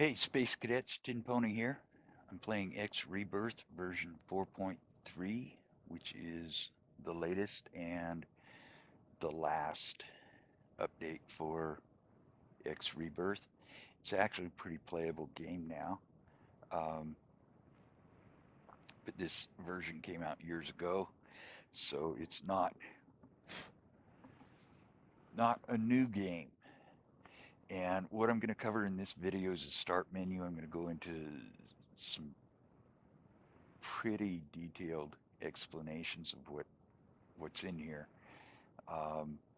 Hey, Space Cadets, Tin Pony here. I'm playing XRebirth version 4.3, which is the latest and the last update for XRebirth. It's actually a pretty playable game now, um, but this version came out years ago, so it's not a new game. And what I'm going to cover in this video is the start menu. I'm going to go into some pretty detailed explanations of what's in here.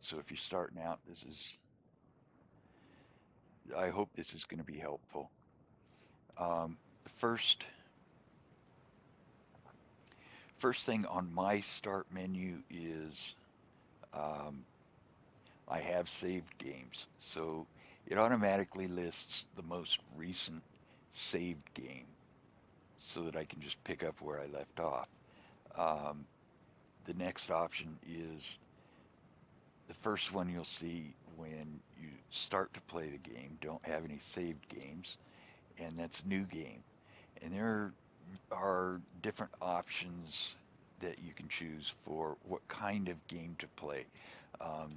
So if you're starting out, I hope this is going to be helpful. The first thing on my start menu is um, I have saved games. So it automatically lists the most recent saved game so that I can just pick up where I left off. Um, the next option is the first one you'll see when you start to play the game, don't have any saved games, and that's new game. And there are different options that you can choose for what kind of game to play.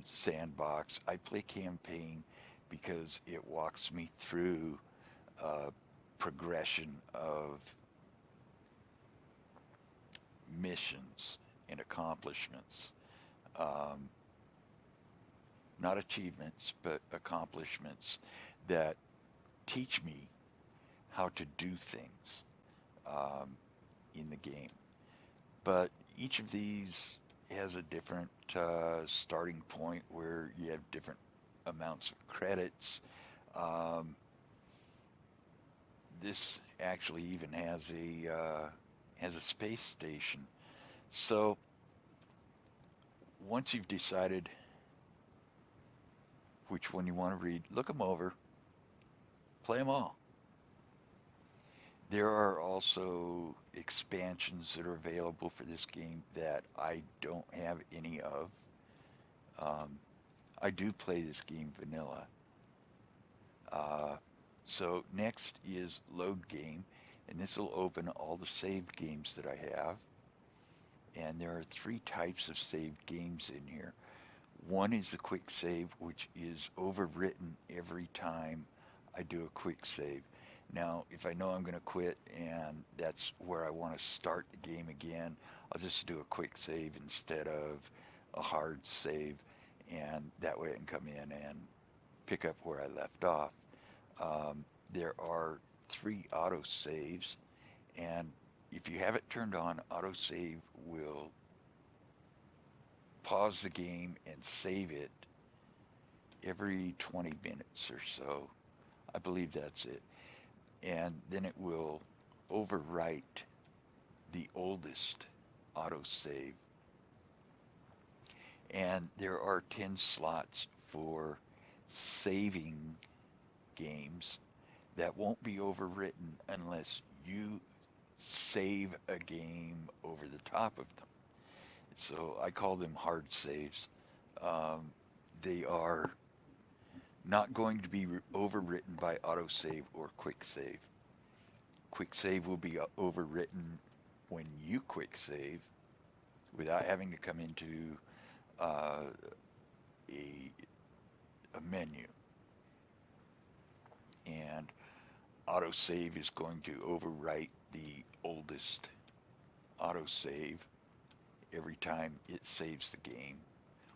Sandbox. I play campaign because it walks me through a progression of missions and accomplishments. Um, Not achievements, but accomplishments that teach me how to do things um, in the game. But each of these has a different starting point where you have different amounts of credits. Um, this actually even has a space station. So once you've decided which one you want to read, look them over, play them all. There are also expansions that are available for this game that I don't have any of. Um, I do play this game vanilla. Uh, so next is load game, and this will open all the saved games that I have. And there are three types of saved games in here. One is a quick save, which is overwritten every time I do a quick save. Now, if I know I'm going to quit and that's where I want to start the game again, I'll just do a quick save instead of a hard save, and that way I can come in and pick up where I left off. There are three auto saves, and if you have it turned on, auto save will pause the game and save it every 20 minutes or so. I believe that's it. And then it will overwrite the oldest autosave. And there are 10 slots for saving games that won't be overwritten unless you save a game over the top of them. So I call them hard saves. Um, they are not going to be overwritten by autosave or quick save. Quick save will be overwritten when you quick save without having to come into uh, a, a menu. And autosave is going to overwrite the oldest autosave every time it saves the game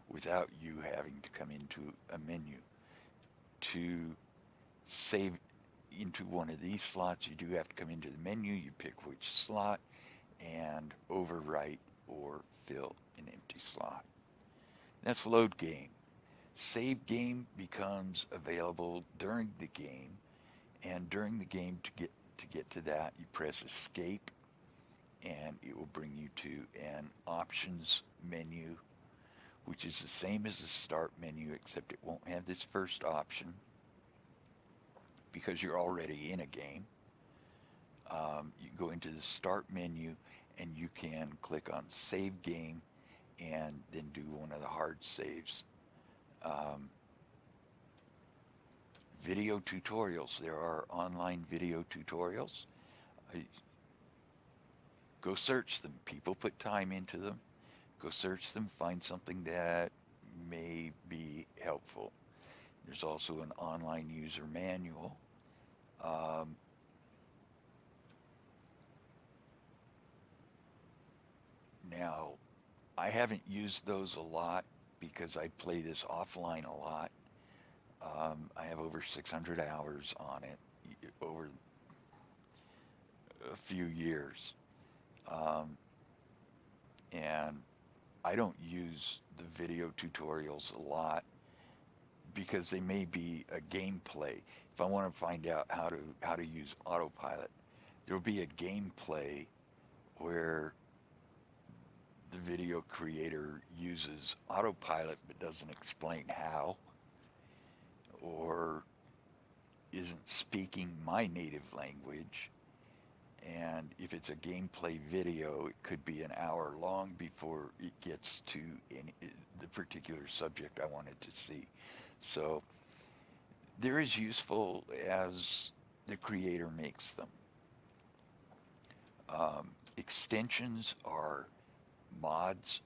without you having to come into a menu. To save into one of these slots, you do have to come into the menu, you pick which slot, and overwrite or fill an empty slot. That's load game. Save game becomes available during the game, and during the game to get to that, you press escape, and it will bring you to an options menu, which is the same as the start menu, except it won't have this first option because you're already in a game. You go into the start menu and you can click on save game and then do one of the hard saves. Um, Video tutorials. There are online video tutorials. I, go search them. People put time into them. Go search them, find something that may be helpful. There's also an online user manual. Um, Now, I haven't used those a lot because I play this offline a lot. I have over 600 hours on it over a few years. Um, and I don't use the video tutorials a lot because they may be a gameplay. If I want to find out how to use autopilot, there'll be a gameplay where the video creator uses autopilot but doesn't explain how, or isn't speaking my native language. And if it's a gameplay video, it could be an hour long before it gets to the particular subject I wanted to see. So they're as useful as the creator makes them. Extensions are mods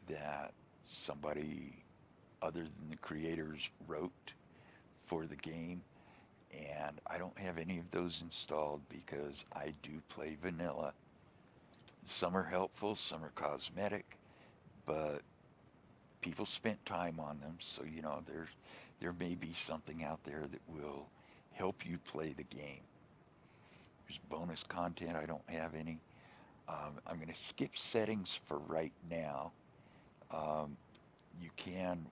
that somebody other than the creators wrote for the game, and I don't have any of those installed because I do play vanilla. Some are helpful, some are cosmetic, but people spent time on them, so there may be something out there that will help you play the game. There's bonus content. I don't have any. I'm going to skip settings for right now. Um, you can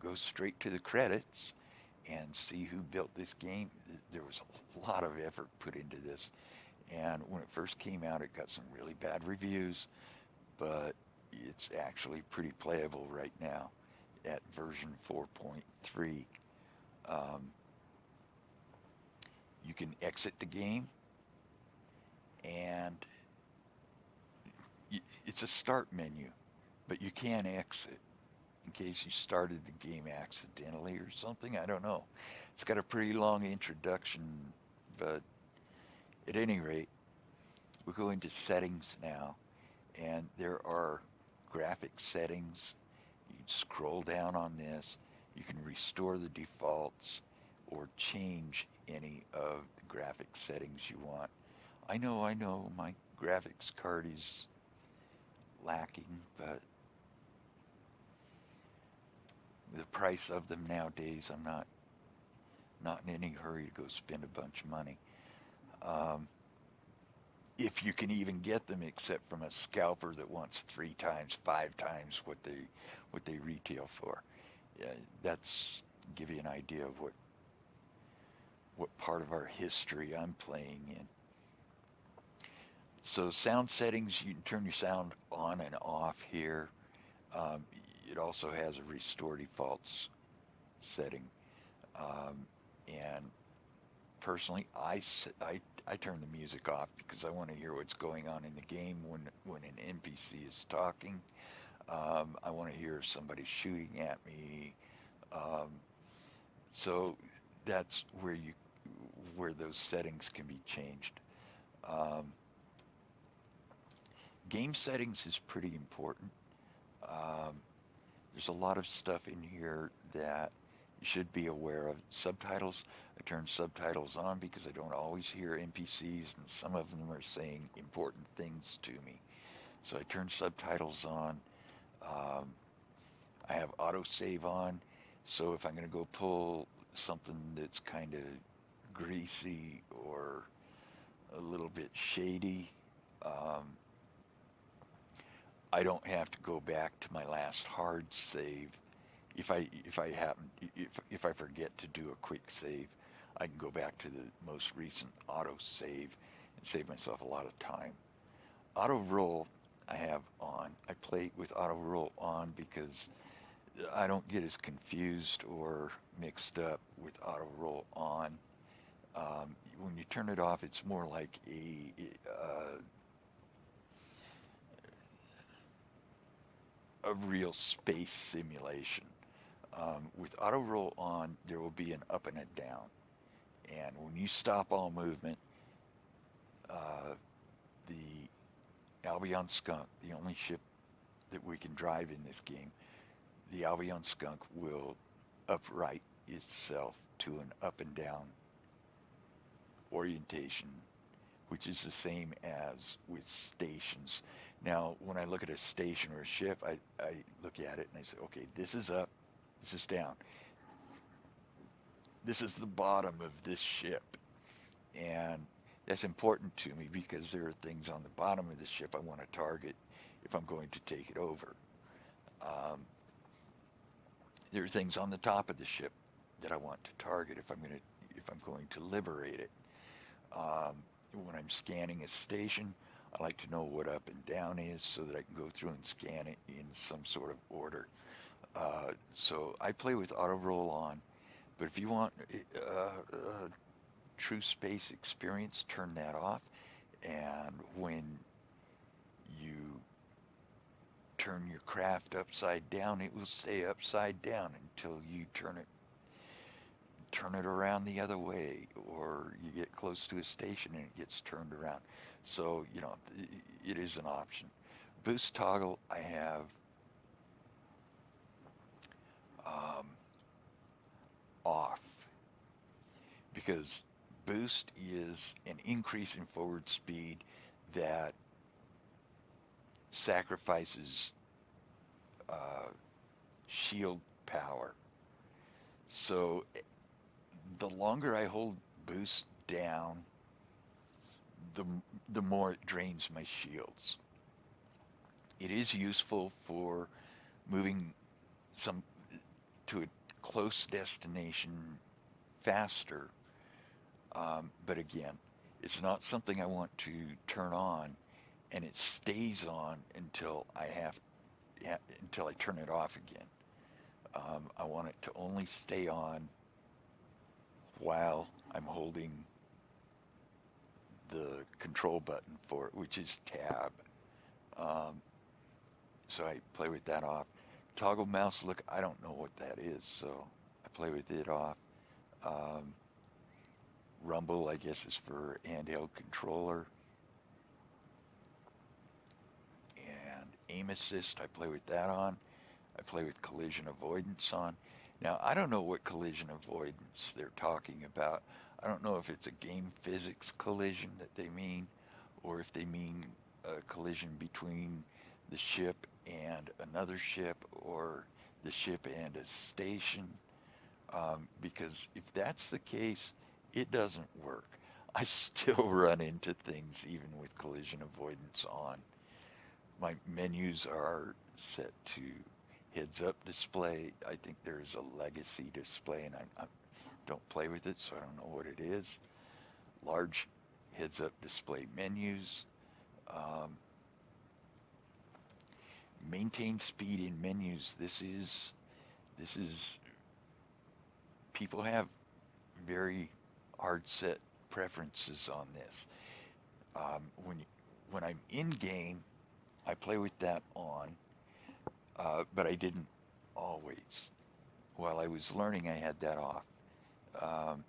go straight to the credits and see who built this game. There was a lot of effort put into this, and when it first came out, it got some really bad reviews, but it's actually pretty playable right now at version 4.3. Um, you can exit the game, and it's a start menu, but you can exit in case you started the game accidentally or something. I don't know. It's got a pretty long introduction, but at any rate, we'll go into settings now, and there are graphic settings. You can scroll down on this. You can restore the defaults or change any of the graphic settings you want. I know, my graphics card is lacking, but the price of them nowadays, I'm not in any hurry to go spend a bunch of money. Um, if you can even get them, except from a scalper that wants 3 times, 5 times what they retail for. Yeah, that's give you an idea of what part of our history I'm playing in. So sound settings, you can turn your sound on and off here. Um, it also has a restore defaults setting. Um, and personally, I turn the music off because I want to hear what's going on in the game when an NPC is talking. I want to hear if somebody's shooting at me. Um, so that's where those settings can be changed. Um, Game settings is pretty important. Um, there's a lot of stuff in here that you should be aware of. Subtitles, I turn subtitles on because I don't always hear NPCs, and some of them are saying important things to me. So I turn subtitles on. Um, I have autosave on, so if I'm going to go pull something that's kind of greasy or a little bit shady, um, I don't have to go back to my last hard save. If I forget to do a quick save, I can go back to the most recent auto save and save myself a lot of time. Auto roll I have on. I play with auto roll on because I don't get as confused or mixed up with auto roll on. When you turn it off, it's more like a real space simulation. With auto roll on, there will be an up and a down. And when you stop all movement, uh, the Albion Skunk, the only ship that we can drive in this game, the Albion Skunk will upright itself to an up and down orientation, which is the same as with stations. Now, when I look at a station or a ship, I look at it and I say, okay, this is up, this is down. This is the bottom of this ship. And that's important to me because there are things on the bottom of the ship I want to target if I'm going to take it over. Um, there are things on the top of the ship that I want to target if I'm going to liberate it. Um, when I'm scanning a station, I like to know what up and down is so that I can go through and scan it in some sort of order. So I play with auto roll on, but if you want true space experience, turn that off. And when you turn your craft upside down, it will stay upside down until you turn it around the other way, or you get close to a station and it gets turned around. So, it is an option. Boost toggle I have um, off because boost is an increase in forward speed that sacrifices uh, shield power. So the longer I hold boost down, the the more it drains my shields. It is useful for moving some to a close destination faster, but again, it's not something I want to turn on, and it stays on until I turn it off again. I want it to only stay on while I'm holding the control button for it, which is tab. Um, so I play with that off. Toggle mouse look, I don't know what that is, so I play with it off. Um, Rumble, I guess, is for handheld controller. And aim assist, I play with that on. I play with collision avoidance on. Now, I don't know what collision avoidance they're talking about. I don't know if it's a game physics collision that they mean, or if they mean a collision between the ship and another ship, or the ship and a station. Because if that's the case, it doesn't work. I still run into things even with collision avoidance on. My menus are set to heads up display. I think there's a legacy display, and I don't play with it, so I don't know what it is. Large heads up display menus. Um, Maintain speed in menus. This is people have very hard set preferences on this. When I'm in game, I play with that on, but I didn't always. While I was learning, I had that off. Um,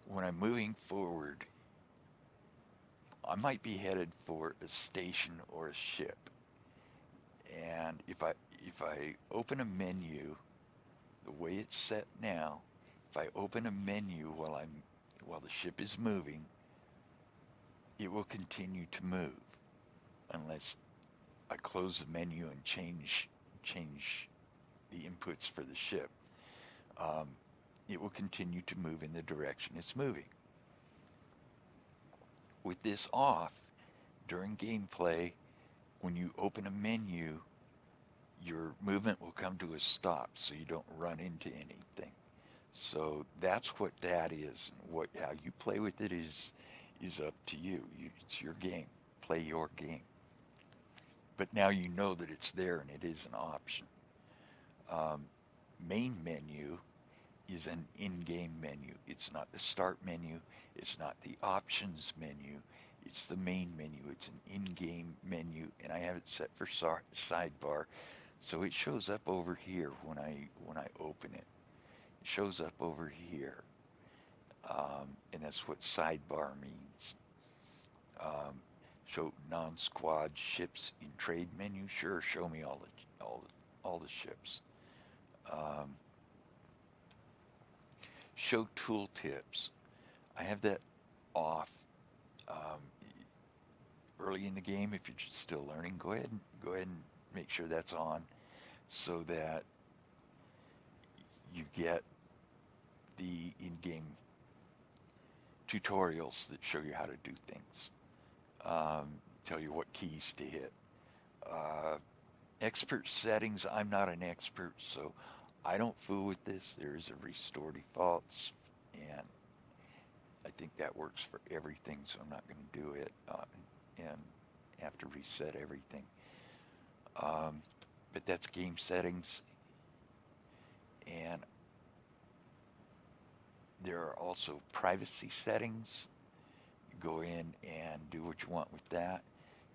when I'm moving forward, I might be headed for a station or a ship, and if I open a menu the way it's set now, if I open a menu while the ship is moving, it will continue to move unless I close the menu and change the inputs for the ship. Um, it will continue to move in the direction it's moving. With this off, during gameplay, when you open a menu, your movement will come to a stop so you don't run into anything. So that's what that is. How you play with it is up to you. It's your game. Play your game. But now you know that it's there and it is an option. Um, Main menu is an in-game menu. It's not the start menu. It's not the options menu. It's the main menu. It's an in-game menu, and I have it set for sidebar, so it shows up over here when I open it. It shows up over here. and that's what sidebar means. Um, show non-squad ships in trade menu. Sure, show me all the ships. Um, show tooltips. I have that off um, early in the game. If you're just still learning, go ahead and make sure that's on so that you get the in-game tutorials that show you how to do things. Tell you what keys to hit. Uh, Expert settings. I'm not an expert, so I don't fool with this. There is a restore defaults, and I think that works for everything, so I'm not going to do it and have to reset everything. Um, but that's game settings, and there are also privacy settings. You go in and do what you want with that.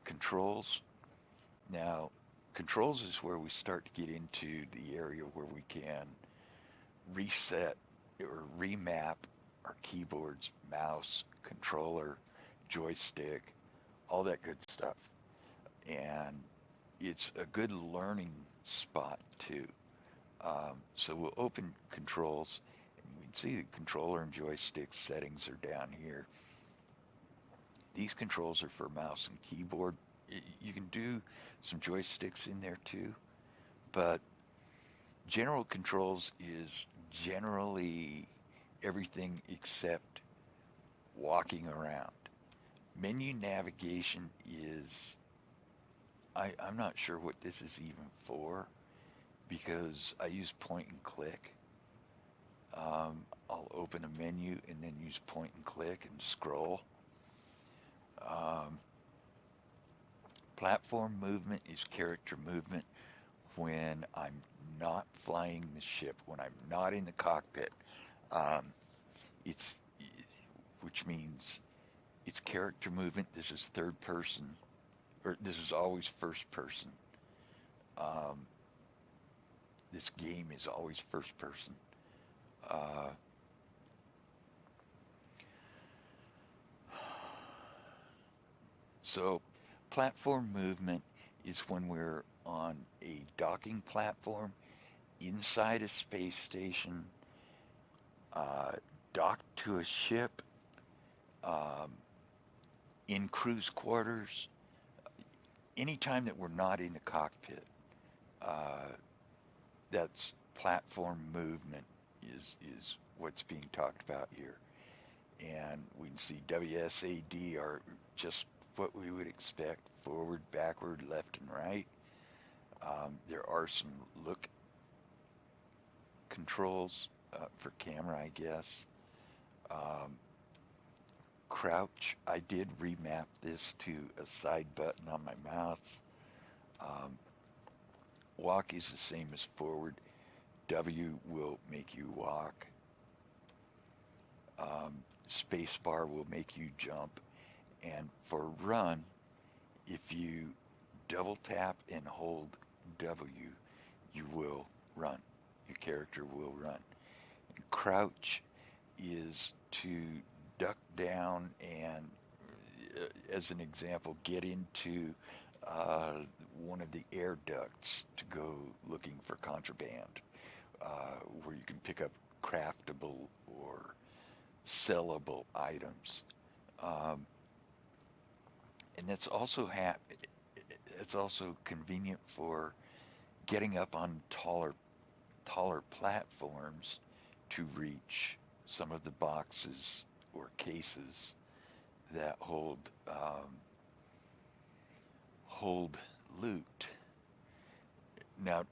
Controls. Now, controls is where we start to get into the area where we can reset or remap our keyboards, mouse, controller, joystick, all that good stuff. And it's a good learning spot too. So we'll open controls, and we can see the controller and joystick settings are down here. These controls are for mouse and keyboard. You can do some joysticks in there too, but general controls is generally everything except walking around. Menu navigation is, I'm not sure what this is even for because I use point and click. I'll open a menu and then use point and click and scroll. Um, Platform movement is character movement when I'm not flying the ship, when I'm not in the cockpit. Um, it's which means it's character movement. This is third person, or this is always first person. Um, this game is always first person. Uh, so, platform movement is when we're on a docking platform inside a space station, uh, docked to a ship, um, in cruise quarters, anytime that we're not in the cockpit. Uh, that's platform movement is what's being talked about here. And we can see WSAD are just what we would expect: forward, backward, left, and right. There are some look controls for camera, I guess. Um, Crouch, I did remap this to a side button on my mouse. Um, Walk is the same as forward. W will make you walk. Spacebar will make you jump. And for run, if you double tap and hold W, you will run. Your character will run. And crouch is to duck down and, as an example, get into uh, one of the air ducts to go looking for contraband, where you can pick up craftable or sellable items. Um, and it's also convenient for getting up on taller platforms to reach some of the boxes or cases that hold loot. Now,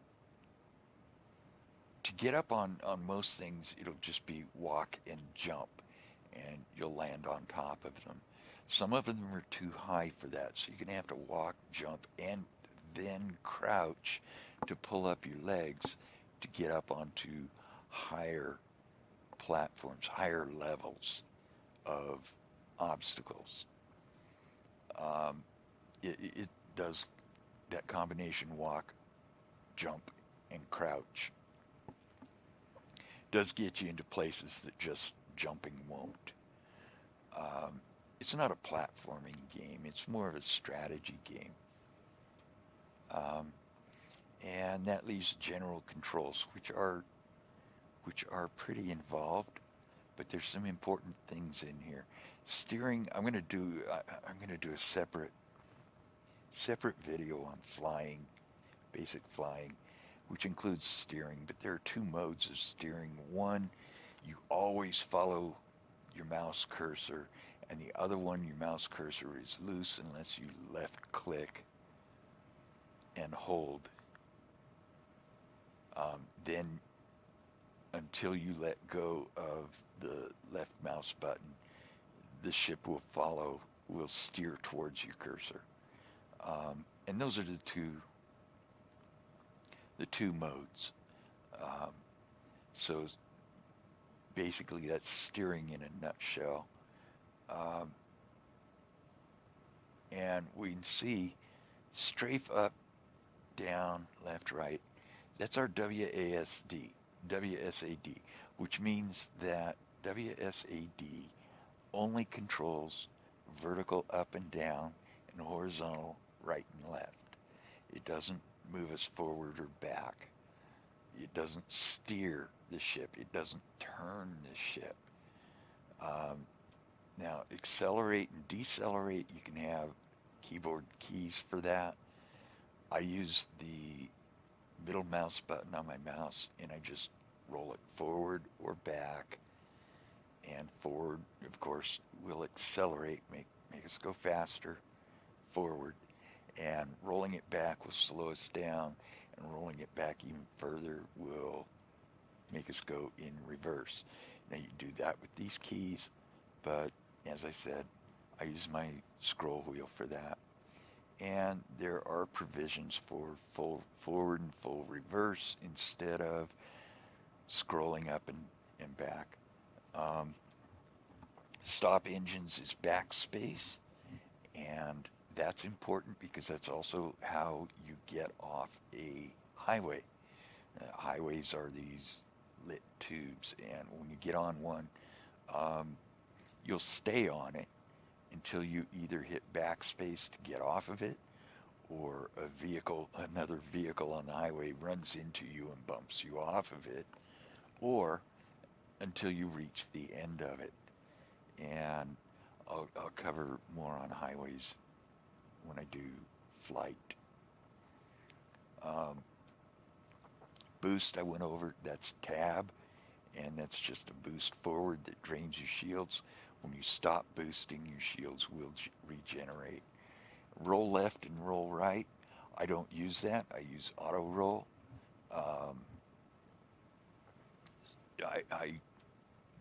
to get up on most things, it'll just be walk and jump, and you'll land on top of them. Some of them are too high for that, so you're going to have to walk, jump, and then crouch to pull up your legs to get up onto higher platforms, higher levels of obstacles. Um, it does that combination: walk, jump, and crouch does get you into places that just jumping won't. Um, it's not a platforming game. It's more of a strategy game. Um, and that leaves general controls, which are pretty involved, but there's some important things in here. Steering, I'm going to do a separate video on flying, basic flying, which includes steering, but there are two modes of steering. One, you always follow your mouse cursor, and the other one, your mouse cursor is loose unless you left click and hold. Then until you let go of the left mouse button, the ship will steer towards your cursor. And those are the two modes. Um, so basically, that's steering in a nutshell. Um, and we can see strafe up, down, left, right. That's our WSAD, which means that WSAD only controls vertical up and down and horizontal right and left. It doesn't move us forward or back. It doesn't steer the ship. It doesn't turn the ship. Um, Now, accelerate and decelerate, you can have keyboard keys for that. I use the middle mouse button on my mouse and I just roll it forward or back. And forward, of course, will accelerate, make us go faster forward. And rolling it back will slow us down. And rolling it back even further will make us go in reverse. Now, you do that with these keys, but as I said, I use my scroll wheel for that. And there are provisions for full forward and full reverse instead of scrolling up and back. Um, Stop engines is backspace, and that's important because that's also how you get off a highway. Highways are these lit tubes, and when you get on one, um, you'll stay on it until you either hit backspace to get off of it, or another vehicle on the highway runs into you and bumps you off of it, or until you reach the end of it. And I'll cover more on highways when I do flight. Um, Boost, I went over, that's tab, and that's just a boost forward that drains your shields. When you stop boosting, your shields will regenerate. Roll left and roll right, I don't use that. I use auto roll. Um, I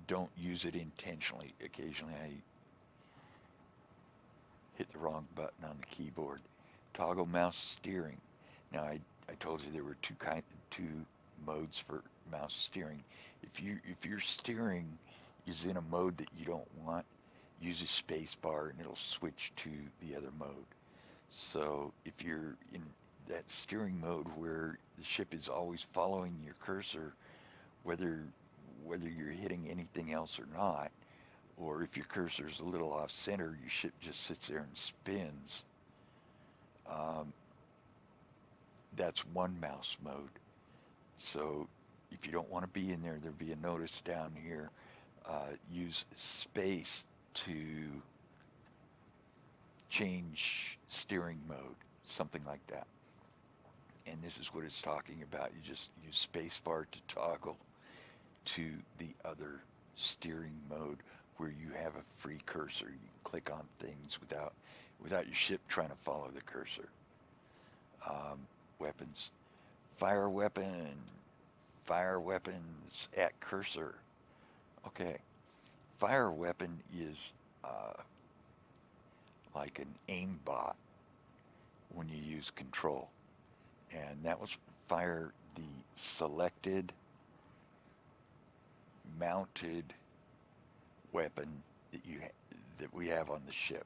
don't use it intentionally. Occasionally I hit the wrong button on the keyboard. Toggle mouse steering. Now I told you there were two modes for mouse steering. If your steering is in a mode that you don't want, use a space bar and it'll switch to the other mode. So if you're in that steering mode where the ship is always following your cursor, whether whether you're hitting anything else or not, or if your cursor is a little off center, your ship just sits there and spins. Um, that's one mouse mode. So if you don't want to be in there, there'll be a notice down here. Use space to change steering mode, something like that. And this is what it's talking about. You just use spacebar to toggle to the other steering mode where you have a free cursor. You can click on things without your ship trying to follow the cursor. Weapons. Fire weapon. Fire weapons at cursor. Okay. Fire weapon is uh, like an aimbot when you use control. And that was fire the selected mounted weapon that we have on the ship.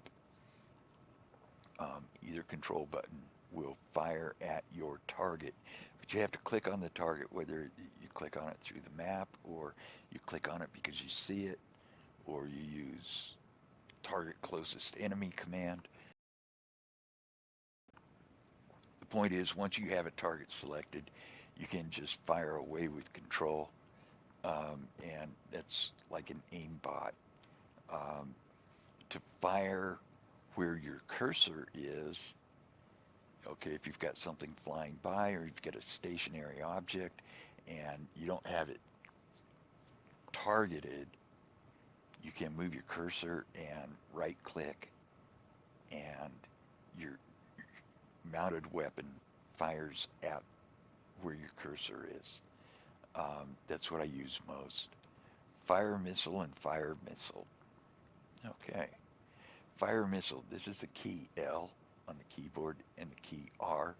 Either control button will fire at your target, but you have to click on the target, whether you click on it through the map or you click on it because you see it, or you use target closest enemy command. The point is, once you have a target selected, you can just fire away with control, and that's like an aimbot. Um, to fire where your cursor is, okay, if you've got something flying by or you've got a stationary object and you don't have it targeted, you can move your cursor and right click, and your mounted weapon fires at where your cursor is. That's what I use most. Fire missile and fire missile. Okay. Fire missile. This is the key L on the keyboard and the key R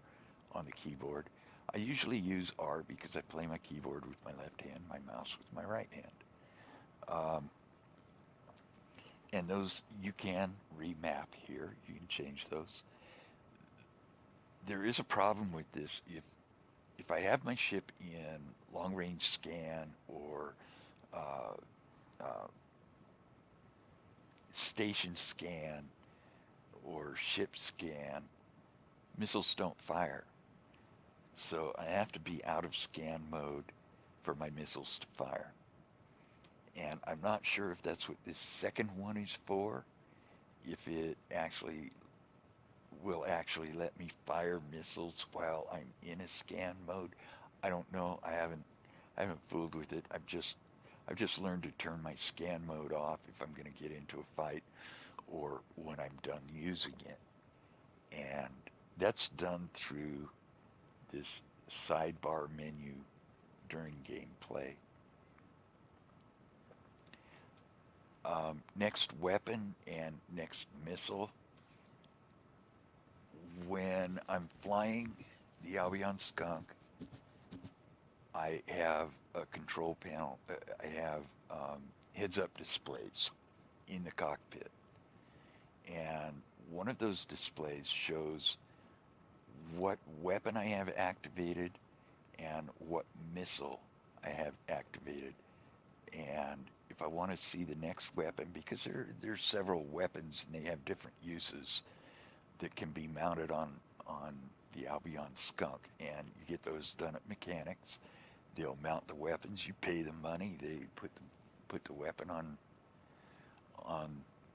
on the keyboard. I usually use R because I play my keyboard with my left hand, my mouse with my right hand. And those you can remap here. You can change those. There is a problem with this. If I have my ship in long range scan or uh, uh, station scan or ship scan, missiles don't fire. So I have to be out of scan mode for my missiles to fire. And I'm not sure if that's what this second one is for, if it actually will actually let me fire missiles while I'm in a scan mode. I don't know. I haven't fooled with it. I've just learned to turn my scan mode off if I'm going to get into a fight or when I'm done using it. And that's done through this sidebar menu during gameplay. Next weapon and next missile. When I'm flying the Albion Skunk, I have a control panel. I have heads-up displays in the cockpit, and one of those displays shows what weapon I have activated and what missile I have activated. And if I want to see the next weapon, because there's several weapons and they have different uses that can be mounted on the Albion Skunk, and you get those done at mechanics. They'll mount the weapons. You pay them money. They put the weapon on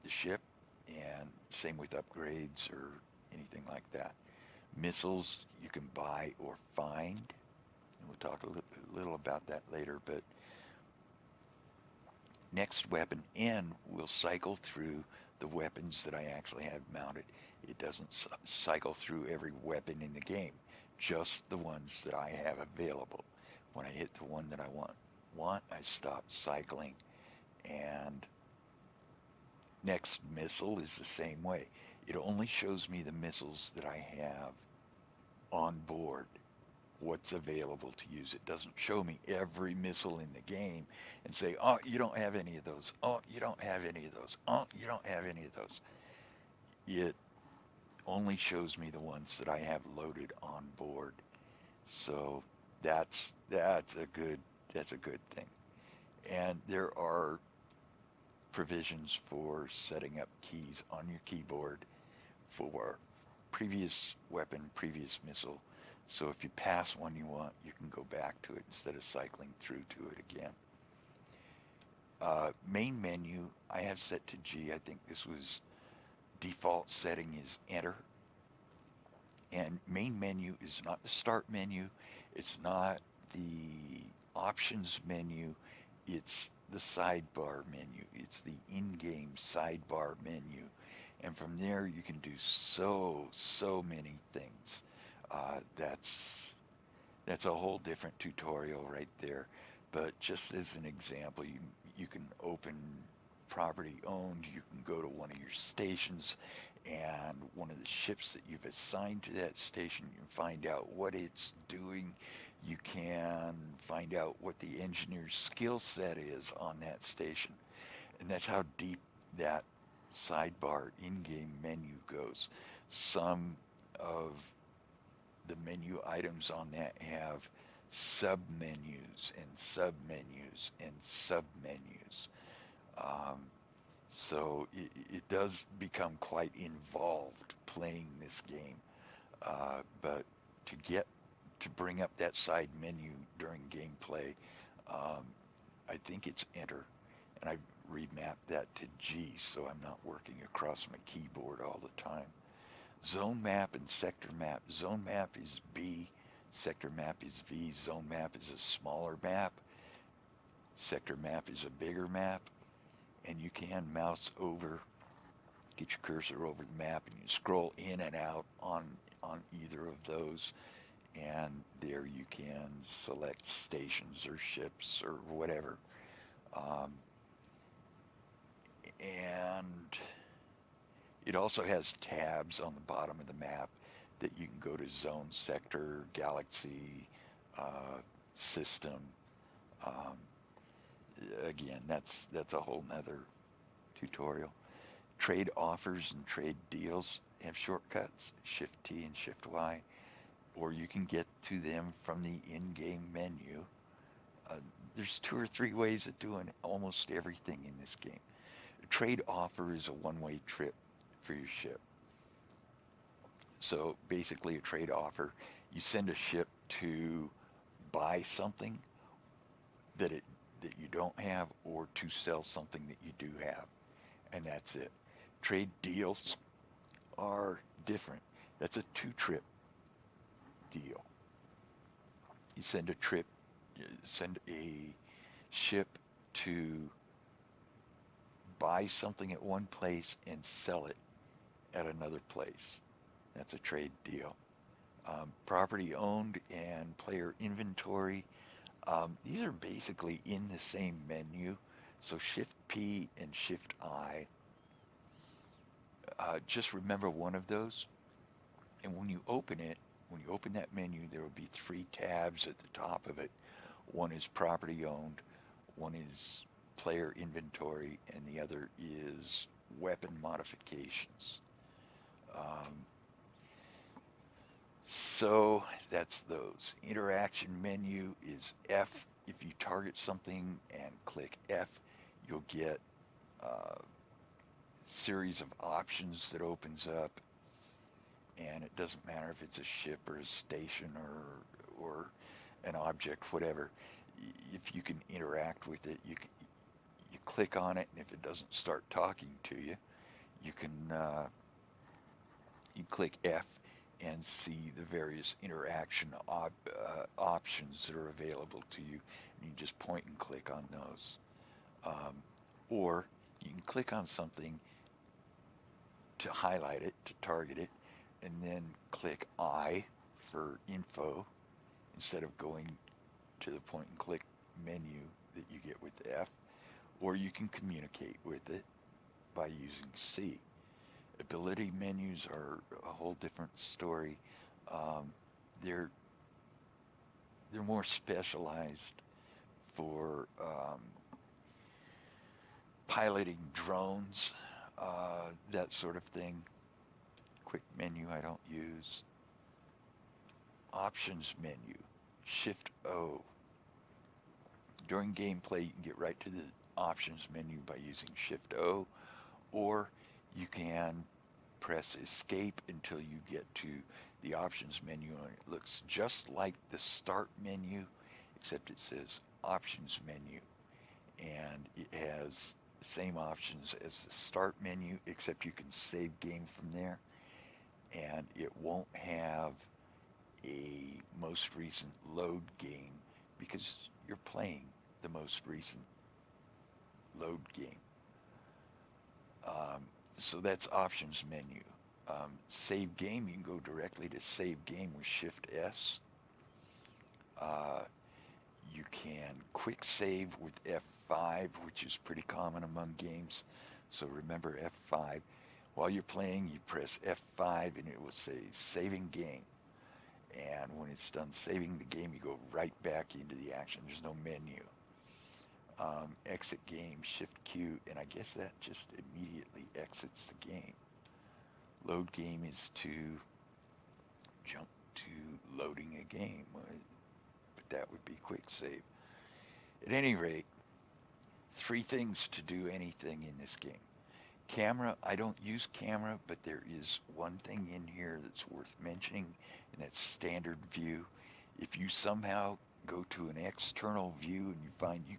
the ship, and same with upgrades or anything like that. Missiles you can buy or find, and we'll talk a little about that later. But next weapon N will cycle through the weapons that I actually have mounted. It doesn't cycle through every weapon in the game, just the ones that I have available. When I hit the one that I want, I stop cycling. And next missile is the same way. It only shows me the missiles that I have on board, what's available to use. It doesn't show me every missile in the game and say, oh, you don't have any of those. Oh, you don't have any of those. Oh, you don't have any of those. It only shows me the ones that I have loaded on board. So that's a good thing. And there are provisions for setting up keys on your keyboard for previous weapon, previous missile. So if you pass one you want, you can go back to it instead of cycling through to it again. Main menu, I have set to G. I think this was default setting is enter. And main menu is not the start menu. It's not the options menu. It's the sidebar menu. It's the in-game sidebar menu. And from there you can do so many things. That's a whole different tutorial right there. But just as an example, you can open property owned, you can go to one of your stations, and one of the ships that you've assigned to that station, you can find out what it's doing. You can find out what the engineer's skill set is on that station. And that's how deep that sidebar in-game menu goes. Some of the menu items on that have sub-menus and sub-menus and sub-menus. Um, So it does become quite involved playing this game. But to get to bring up that side menu during gameplay, um, I think it's enter, and I've remapped that to G, so I'm not working across my keyboard all the time. Zone map and sector map. Zone map is B, sector map is V. Zone map is a smaller map. Sector map is a bigger map, and you can mouse over, get your cursor over the map, and you scroll in and out on either of those, and there you can select stations or ships or whatever. Um, and it also has tabs on the bottom of the map that you can go to zone, sector, galaxy, uh, system. Um, Again, that's a whole nother tutorial. Trade offers and trade deals have shortcuts, Shift T and Shift Y, or you can get to them from the in-game menu. Uh, there's 2 or 3 ways of doing almost everything in this game. A trade offer is a one-way trip for your ship. So basically a trade offer, you send a ship to buy something that it that you don't have or to sell something that you do have, and that's it. Trade deals are different. That's a two-trip deal. You send a ship to buy something at one place and sell it at another place. That's a trade deal. Property owned and player inventory. These are basically in the same menu. So Shift P and Shift I. Just remember one of those. And when you open it, when you open that menu, there will be 3 tabs at the top of it. One is property owned, one is player inventory, and the other is weapon modifications. Um, so that's those. Interaction menu is F. If you target something and click F, you'll get a series of options that opens up, and it doesn't matter if it's a ship or a station or an object, whatever. If you can interact with it, you click on it, and if it doesn't start talking to you, you can you click F and see the various interaction options that are available to you, and you just point and click on those. Um, or you can click on something to highlight it, to target it, and then click I for info instead of going to the point and click menu that you get with F. Or you can communicate with it by using C. Ability menus are a whole different story. Um, they're they're more specialized for piloting drones, that sort of thing. Quick menu I don't use. Options menu, Shift O. During gameplay, you can get right to the options menu by using Shift O, or you can press escape until you get to the options menu, and it looks just like the start menu, except it says options menu, and it has the same options as the start menu, except you can save game from there, and it won't have a most recent load game because you're playing the most recent load game. Um, so that's options menu. Save game, you can go directly to save game with Shift S. Uh, you can quick save with F5, which is pretty common among games. So remember F5. While you're playing, you press F5 and it will say saving game. And when it's done saving the game, you go right back into the action. There's no menu. Exit game, Shift Q, and I guess that just immediately exits the game. Load game is to jump to loading a game, but that would be quick save. At any rate, 3 things to do anything in this game. Camera, I don't use camera, but there is one thing in here that's worth mentioning, and that's standard view. If you somehow go to an external view and you find you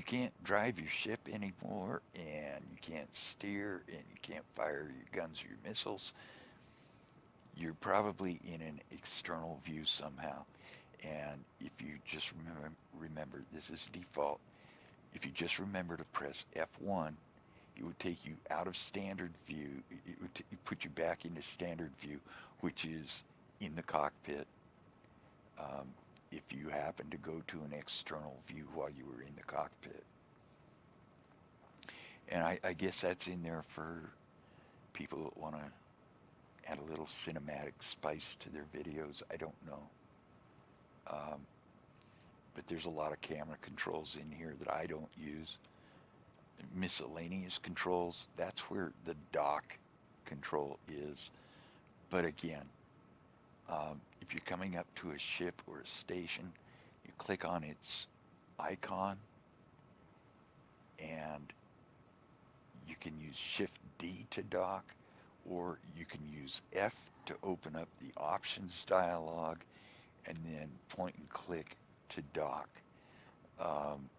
can't drive your ship anymore, and you can't steer, and you can't fire your guns or your missiles, you're probably in an external view somehow. And if you just remember, this is default. If you just remember to press F1, it would take you out of standard view. It would put you back into standard view, which is in the cockpit. Um, if you happen to go to an external view while you were in the cockpit. And I guess that's in there for people that want to add a little cinematic spice to their videos. I don't know. Um, but there's a lot of camera controls in here that I don't use. Miscellaneous controls, that's where the dock control is. But again, if you're coming up to a ship or a station, you click on its icon, and you can use Shift D to dock, or you can use F to open up the options dialog, and then point and click to dock. Um,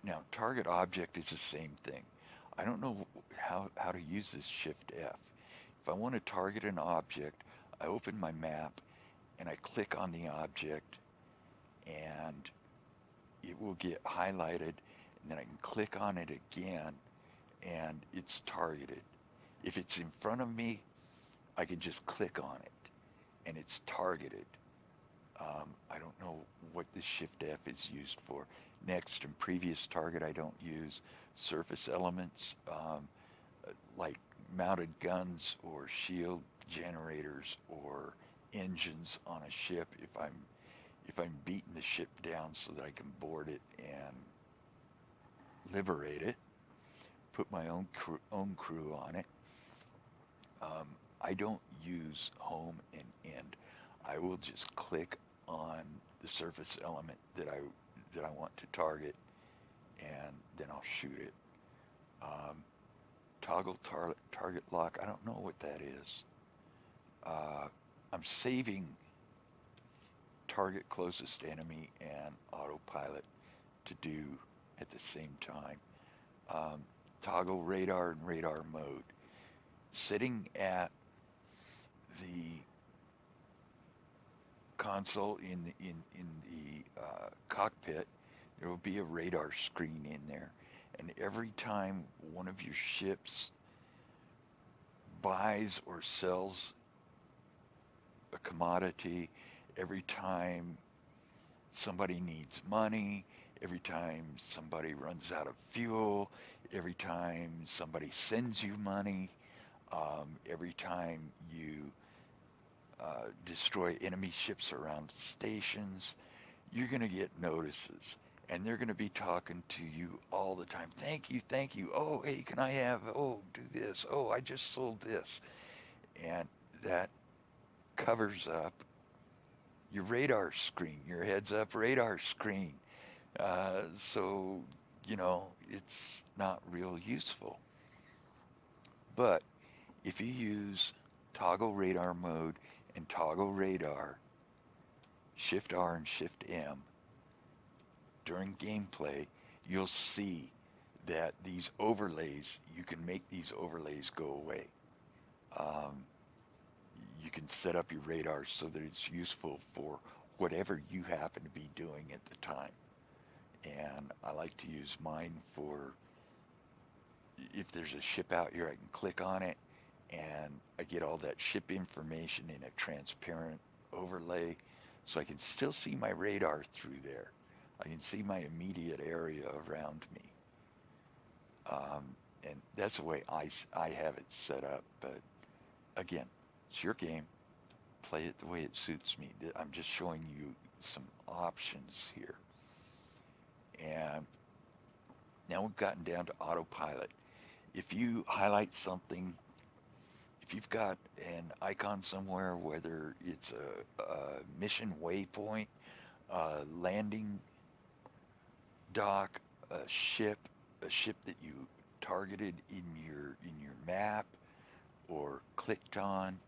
Now, target object is the same thing. I don't know how to use this Shift F. If I want to target an object, I open my map and I click on the object, and it will get highlighted, and then I can click on it again and it's targeted. If it's in front of me, I can just click on it and it's targeted. I don't know what the Shift F is used for. Next and previous target I don't use. Surface elements, like mounted guns or shield generators or engines on a ship. If I'm beating the ship down so that I can board it and liberate it, put my own crew on it. Um, I don't use home and end. I will just click on the surface element that I want to target, and then I'll shoot it. Um, Toggle target lock. I don't know what that is. Uh, I'm saving target closest enemy and autopilot to do at the same time. Um, Toggle radar and radar mode. Sitting at the console in the cockpit, there will be a radar screen in there, and every time one of your ships buys or sells a commodity, every time somebody needs money, every time somebody runs out of fuel, every time somebody sends you money, every time you destroy enemy ships around stations, you're going to get notices. And they're going to be talking to you all the time. Thank you, thank you. Oh, hey, can I have, oh, do this. Oh, I just sold this. And that covers up your radar screen, your heads up radar screen. So, it's not real useful. But if you use toggle radar mode and toggle radar, Shift R and Shift M, during gameplay, you'll see that these overlays, you can make these overlays go away. Um, you can set up your radar so that it's useful for whatever you happen to be doing at the time. And I like to use mine for, if there's a ship out here, I can click on it and I get all that ship information in a transparent overlay, so I can still see my radar through there. I can see my immediate area around me. And that's the way I have it set up. But again, it's your game. Play it the way it suits me. I'm just showing you some options here. And now we've gotten down to autopilot. If you highlight something, if you've got an icon somewhere, whether it's a mission waypoint, landing dock a ship that you targeted in your map or clicked on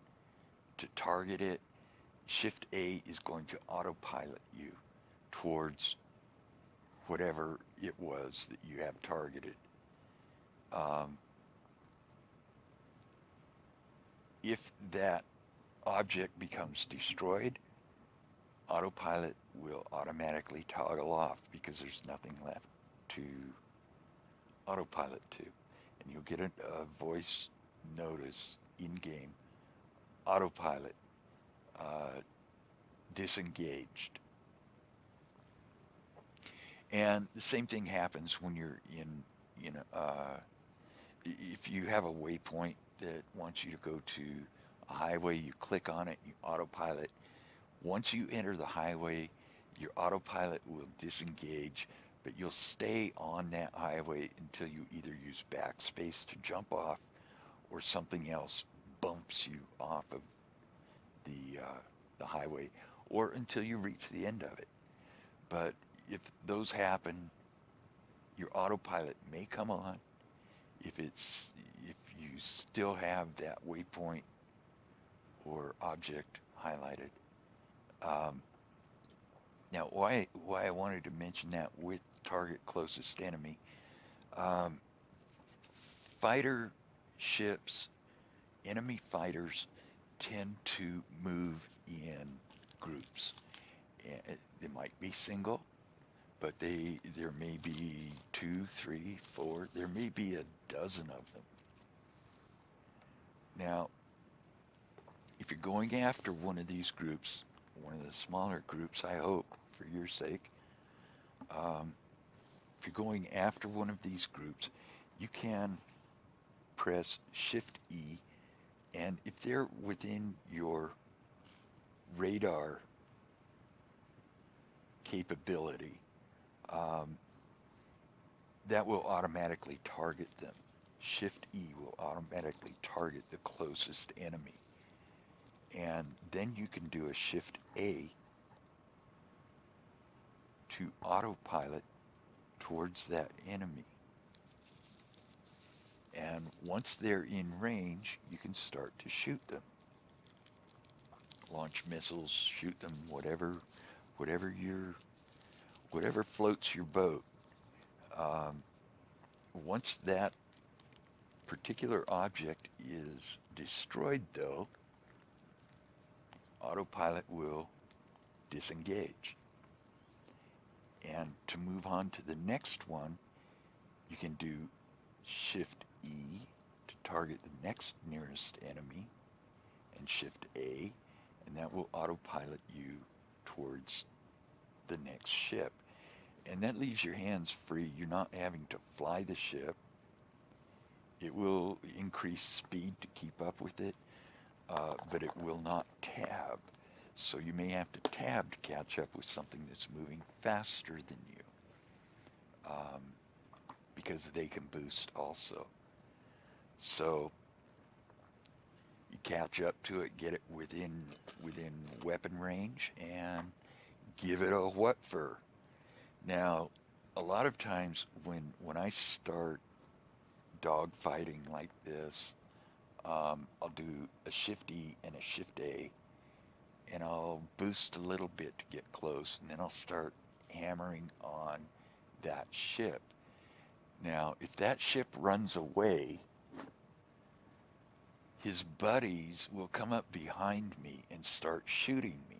to target it, Shift A is going to autopilot you towards whatever it was that you have targeted. Um, if that object becomes destroyed, autopilot will automatically toggle off because there's nothing left to autopilot to. And you'll get a voice notice in game, autopilot disengaged. And the same thing happens when you're if you have a waypoint that wants you to go to a highway, you click on it, you autopilot. Once you enter the highway, your autopilot will disengage, but you'll stay on that highway until you either use backspace to jump off or something else bumps you off of the highway, or until you reach the end of it. But if those happen, your autopilot may come on if you still have that waypoint or object highlighted. Um, Now, why I wanted to mention that with target closest enemy, um, fighter ships, enemy fighters tend to move in groups. They might be single, but there may be two, three, four, there may be a dozen of them. Now, if you're going after one of these groups, one of the smaller groups, I hope, for your sake, um, if you're going after one of these groups, you can press Shift E, and if they're within your radar capability, um, that will automatically target them. Shift E will automatically target the closest enemy. And then you can do a Shift A to autopilot towards that enemy. And once they're in range, you can start to shoot them. Launch missiles, shoot them, whatever your whatever floats your boat. Um, Once that particular object is destroyed, though, autopilot will disengage. And to move on to the next one, you can do Shift E to target the next nearest enemy, and Shift A, and that will autopilot you towards the next ship. And that leaves your hands free. You're not having to fly the ship. It will increase speed to keep up with it, but it will not tab. So you may have to tab to catch up with something that's moving faster than you, um, because they can boost also. So you catch up to it, get it within weapon range, and give it a what for. Now, a lot of times when I start dogfighting like this, I'll do a Shift E and a Shift A, and I'll boost a little bit to get close, and then I'll start hammering on that ship. Now, if that ship runs away, his buddies will come up behind me and start shooting me.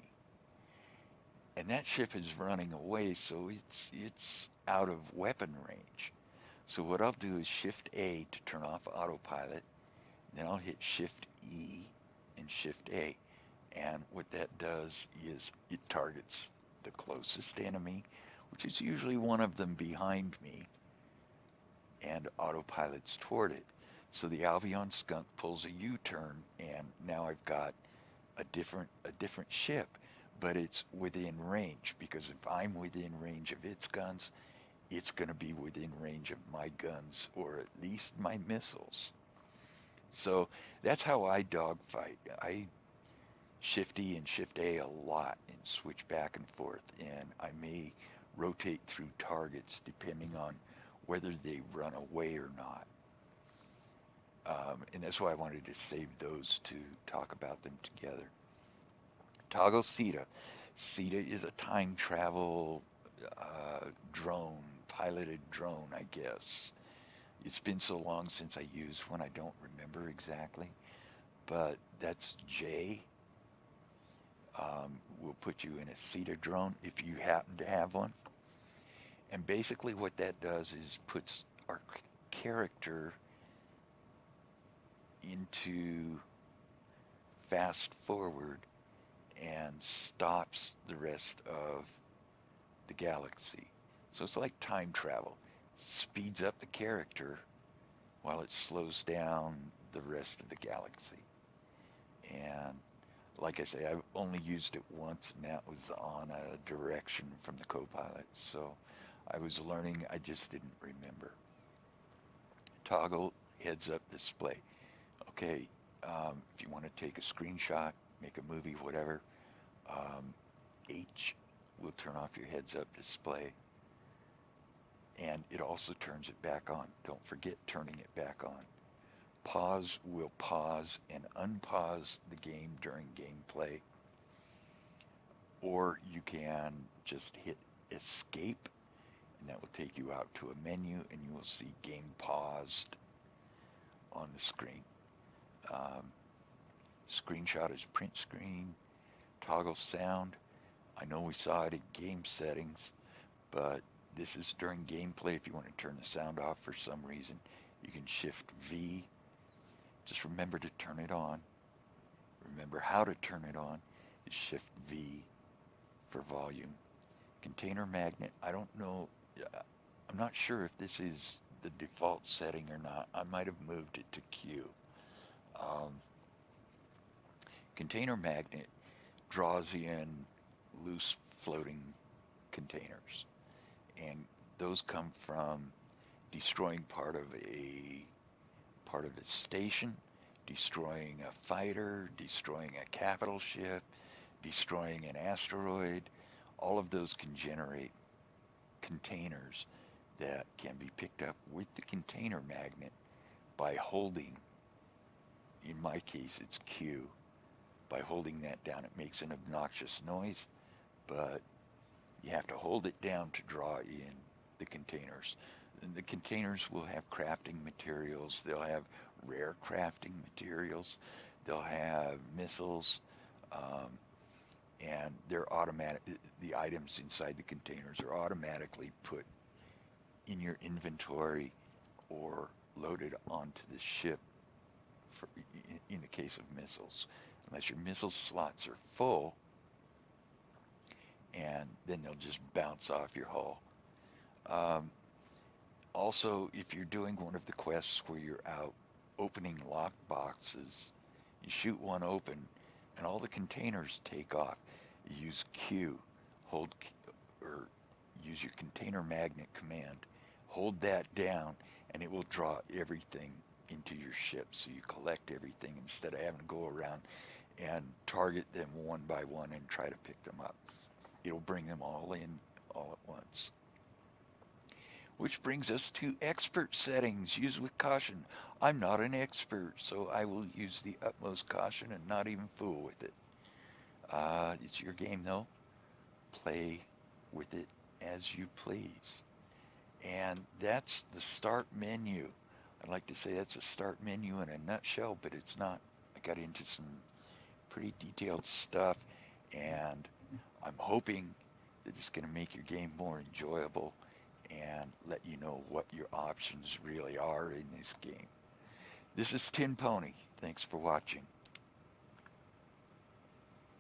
And that ship is running away, so it's out of weapon range. So what I'll do is Shift A to turn off autopilot, then I'll hit Shift E and Shift A. And what that does is it targets the closest enemy, which is usually one of them behind me, and autopilots toward it. So the Albion Skunk pulls a U-turn, and now I've got a different ship, but it's within range, because if I'm within range of its guns, it's going to be within range of my guns, or at least my missiles. So that's how I dogfight. I Shift E and Shift A a lot and switch back and forth, and I may rotate through targets depending on whether they run away or not. And that's why I wanted to save those to talk about them together. Toggle SETA. SETA is a time travel drone, piloted drone, I guess. It's been so long since I used one, I don't remember exactly. But that's J. We'll put you in a SETA drone if you happen to have one. And basically what that does is puts our character into fast forward and stops the rest of the galaxy. So it's like time travel. Speeds up the character while it slows down the rest of the galaxy. And like I say, I've only used it once, and that was on a direction from the co-pilot. So I was learning, I just didn't remember. Toggle heads up display. Okay, if you want to take a screenshot, make a movie, whatever, H will turn off your heads up display, and it also turns it back on. Don't forget turning it back on. Pause will pause and unpause the game during gameplay, or you can just hit escape, and that will take you out to a menu, and you will see game paused on the screen. Screenshot is print screen. Toggle sound. I know we saw it in game settings, but this is during gameplay. If you want to turn the sound off for some reason, you can shift V. Just remember to turn it on. Remember how to turn it on is shift V for volume. Container magnet, I don't know, I'm not sure if this is the default setting or not. I might have moved it to Q. Container magnet draws in loose floating containers, and those come from destroying part of a station, destroying a fighter, destroying a capital ship, destroying an asteroid. All of those can generate containers that can be picked up with the container magnet by holding, in my case it's Q. By holding that down, it makes an obnoxious noise, but you have to hold it down to draw in the containers. And the containers will have crafting materials. They'll have rare crafting materials. They'll have missiles, and they're automatic. The items inside the containers are automatically put in your inventory or loaded onto the ship. For, in the case of missiles, unless your missile slots are full, and then they'll just bounce off your hull. Also, if you're doing one of the quests where you're out opening lock boxes, you shoot one open, and all the containers take off. You use Q, hold, or use your container magnet command. Hold that down, and it will draw everything into your ship. So you collect everything instead of having to go around and target them one by one and try to pick them up. It'll bring them all in all at once. Which brings us to expert settings. Use with caution. I'm not an expert, so I will use the utmost caution and not even fool with it. It's your game though. Play with it as you please. And that's the start menu. I'd like to say that's a start menu in a nutshell, but it's not. I got into some pretty detailed stuff, and I'm hoping that it's going to make your game more enjoyable and let you know what your options really are in this game. This is Tin Pony. Thanks for watching.